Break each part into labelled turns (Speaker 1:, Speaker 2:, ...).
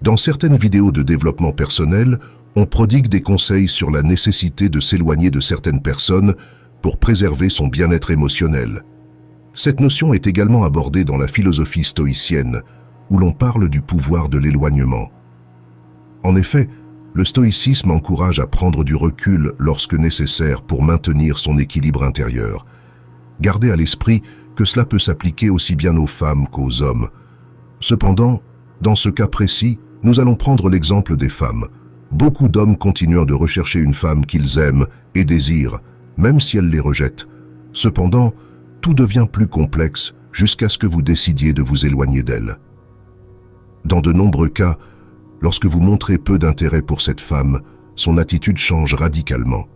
Speaker 1: Dans certaines vidéos de développement personnel, on prodigue des conseils sur la nécessité de s'éloigner de certaines personnes pour préserver son bien-être émotionnel. Cette notion est également abordée dans la philosophie stoïcienne, où l'on parle du pouvoir de l'éloignement. En effet, le stoïcisme encourage à prendre du recul lorsque nécessaire pour maintenir son équilibre intérieur. Gardez à l'esprit que cela peut s'appliquer aussi bien aux femmes qu'aux hommes. Cependant, dans ce cas précis, nous allons prendre l'exemple des femmes. Beaucoup d'hommes continuent de rechercher une femme qu'ils aiment et désirent, même si elle les rejette. Cependant, tout devient plus complexe jusqu'à ce que vous décidiez de vous éloigner d'elle. Dans de nombreux cas, lorsque vous montrez peu d'intérêt pour cette femme, son attitude change radicalement.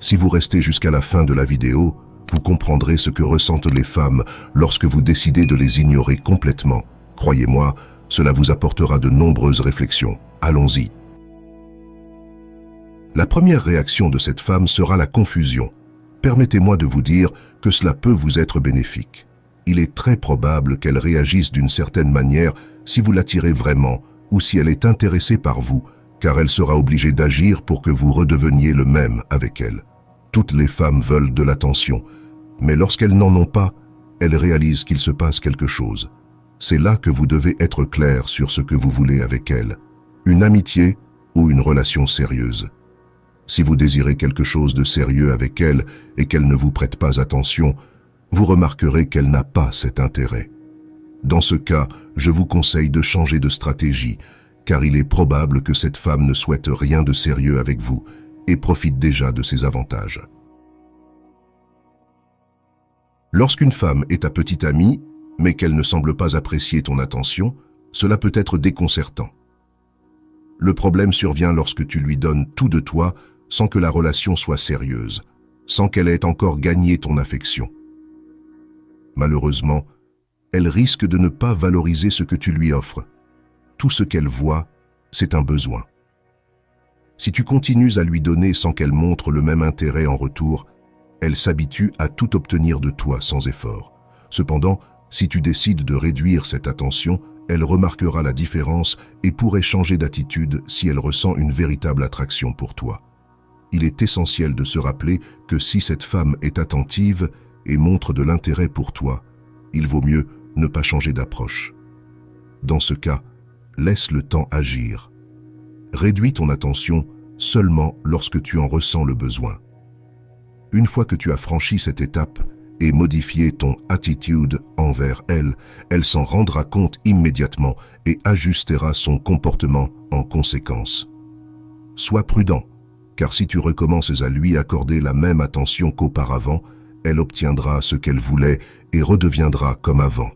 Speaker 1: Si vous restez jusqu'à la fin de la vidéo, vous comprendrez ce que ressentent les femmes lorsque vous décidez de les ignorer complètement. Croyez-moi, cela vous apportera de nombreuses réflexions. Allons-y. La première réaction de cette femme sera la confusion. Permettez-moi de vous dire que cela peut vous être bénéfique. Il est très probable qu'elle réagisse d'une certaine manière si vous l'attirez vraiment ou si elle est intéressée par vous, car elle sera obligée d'agir pour que vous redeveniez le même avec elle. Toutes les femmes veulent de l'attention, mais lorsqu'elles n'en ont pas, elles réalisent qu'il se passe quelque chose. C'est là que vous devez être clair sur ce que vous voulez avec elle, une amitié ou une relation sérieuse. Si vous désirez quelque chose de sérieux avec elle et qu'elle ne vous prête pas attention, vous remarquerez qu'elle n'a pas cet intérêt. Dans ce cas, je vous conseille de changer de stratégie, car il est probable que cette femme ne souhaite rien de sérieux avec vous et profite déjà de ses avantages. Lorsqu'une femme est ta petite amie, mais qu'elle ne semble pas apprécier ton attention, cela peut être déconcertant. Le problème survient lorsque tu lui donnes tout de toi sans que la relation soit sérieuse, sans qu'elle ait encore gagné ton affection. Malheureusement, elle risque de ne pas valoriser ce que tu lui offres. Tout ce qu'elle voit, c'est un besoin. Si tu continues à lui donner sans qu'elle montre le même intérêt en retour, elle s'habitue à tout obtenir de toi sans effort. Cependant, si tu décides de réduire cette attention, elle remarquera la différence et pourrait changer d'attitude si elle ressent une véritable attraction pour toi. Il est essentiel de se rappeler que si cette femme est attentive et montre de l'intérêt pour toi, il vaut mieux ne pas changer d'approche. Dans ce cas, laisse le temps agir. Réduis ton attention seulement lorsque tu en ressens le besoin. Une fois que tu as franchi cette étape et modifié ton attitude envers elle, elle s'en rendra compte immédiatement et ajustera son comportement en conséquence. Sois prudent, car si tu recommences à lui accorder la même attention qu'auparavant, elle obtiendra ce qu'elle voulait et redeviendra comme avant.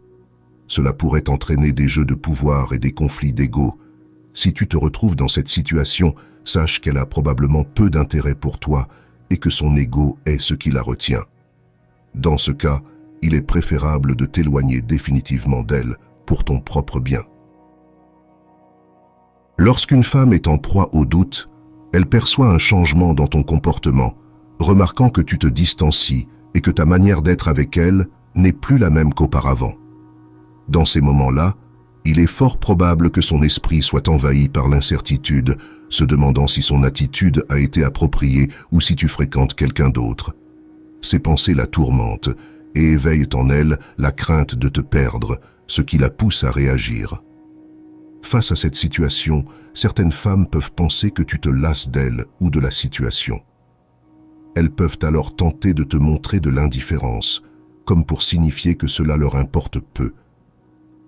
Speaker 1: Cela pourrait entraîner des jeux de pouvoir et des conflits d'ego. Si tu te retrouves dans cette situation, sache qu'elle a probablement peu d'intérêt pour toi et que son ego est ce qui la retient. Dans ce cas, il est préférable de t'éloigner définitivement d'elle pour ton propre bien. Lorsqu'une femme est en proie au doute, elle perçoit un changement dans ton comportement, remarquant que tu te distancies et que ta manière d'être avec elle n'est plus la même qu'auparavant. Dans ces moments-là, il est fort probable que son esprit soit envahi par l'incertitude, se demandant si son attitude a été appropriée ou si tu fréquentes quelqu'un d'autre. Ces pensées la tourmentent et éveillent en elle la crainte de te perdre, ce qui la pousse à réagir. Face à cette situation, certaines femmes peuvent penser que tu te lasses d'elle ou de la situation. Elles peuvent alors tenter de te montrer de l'indifférence, comme pour signifier que cela leur importe peu.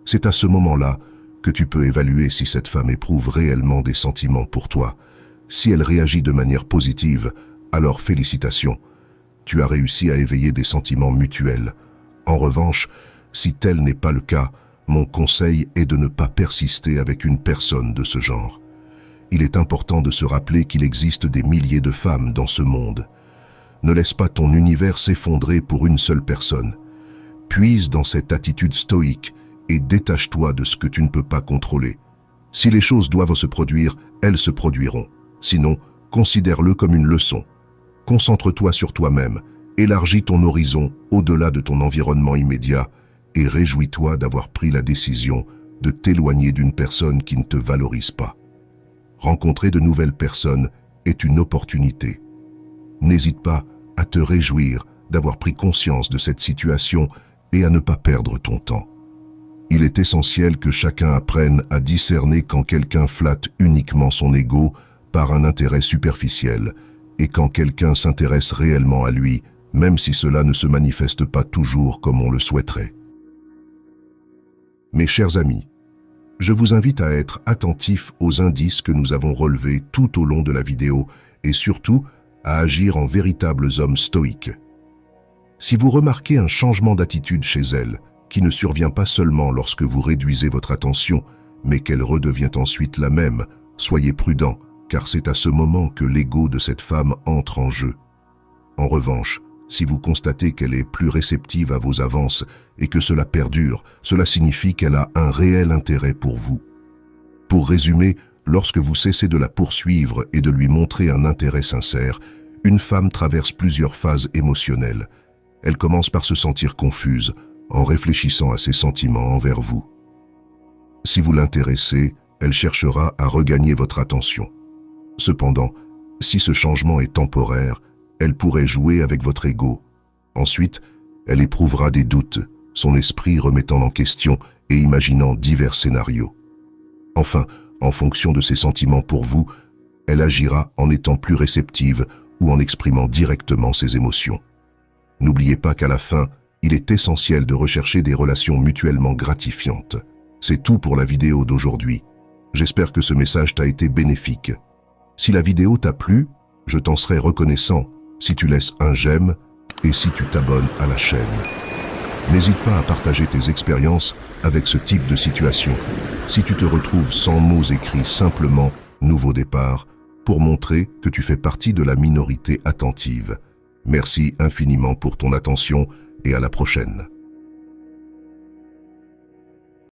Speaker 1: C'est à ce moment-là que tu peux évaluer si cette femme éprouve réellement des sentiments pour toi. Si elle réagit de manière positive, alors félicitations. Tu as réussi à éveiller des sentiments mutuels. En revanche, si tel n'est pas le cas, mon conseil est de ne pas persister avec une personne de ce genre. Il est important de se rappeler qu'il existe des milliers de femmes dans ce monde. Ne laisse pas ton univers s'effondrer pour une seule personne. Puise dans cette attitude stoïque et détache-toi de ce que tu ne peux pas contrôler. Si les choses doivent se produire, elles se produiront. Sinon, considère-le comme une leçon. Concentre-toi sur toi-même, élargis ton horizon au-delà de ton environnement immédiat et réjouis-toi d'avoir pris la décision de t'éloigner d'une personne qui ne te valorise pas. Rencontrer de nouvelles personnes est une opportunité. N'hésite pas à te réjouir d'avoir pris conscience de cette situation et à ne pas perdre ton temps. Il est essentiel que chacun apprenne à discerner quand quelqu'un flatte uniquement son ego par un intérêt superficiel et quand quelqu'un s'intéresse réellement à lui, même si cela ne se manifeste pas toujours comme on le souhaiterait. Mes chers amis, je vous invite à être attentifs aux indices que nous avons relevés tout au long de la vidéo et surtout à agir en véritables hommes stoïques. Si vous remarquez un changement d'attitude chez elle, qui ne survient pas seulement lorsque vous réduisez votre attention, mais qu'elle redevient ensuite la même, soyez prudent, car c'est à ce moment que l'ego de cette femme entre en jeu. En revanche, si vous constatez qu'elle est plus réceptive à vos avances et que cela perdure, cela signifie qu'elle a un réel intérêt pour vous. Pour résumer, lorsque vous cessez de la poursuivre et de lui montrer un intérêt sincère, une femme traverse plusieurs phases émotionnelles. Elle commence par se sentir confuse, en réfléchissant à ses sentiments envers vous. Si vous l'intéressez, elle cherchera à regagner votre attention. Cependant, si ce changement est temporaire, elle pourrait jouer avec votre ego. Ensuite, elle éprouvera des doutes, son esprit remettant en question et imaginant divers scénarios. Enfin, en fonction de ses sentiments pour vous, elle agira en étant plus réceptive ou en exprimant directement ses émotions. N'oubliez pas qu'à la fin, il est essentiel de rechercher des relations mutuellement gratifiantes. C'est tout pour la vidéo d'aujourd'hui. J'espère que ce message t'a été bénéfique. Si la vidéo t'a plu, je t'en serai reconnaissant si tu laisses un j'aime et si tu t'abonnes à la chaîne. N'hésite pas à partager tes expériences avec ce type de situation. Si tu te retrouves sans mots écrits simplement « nouveau départ » pour montrer que tu fais partie de la minorité attentive. Merci infiniment pour ton attention et à la prochaine.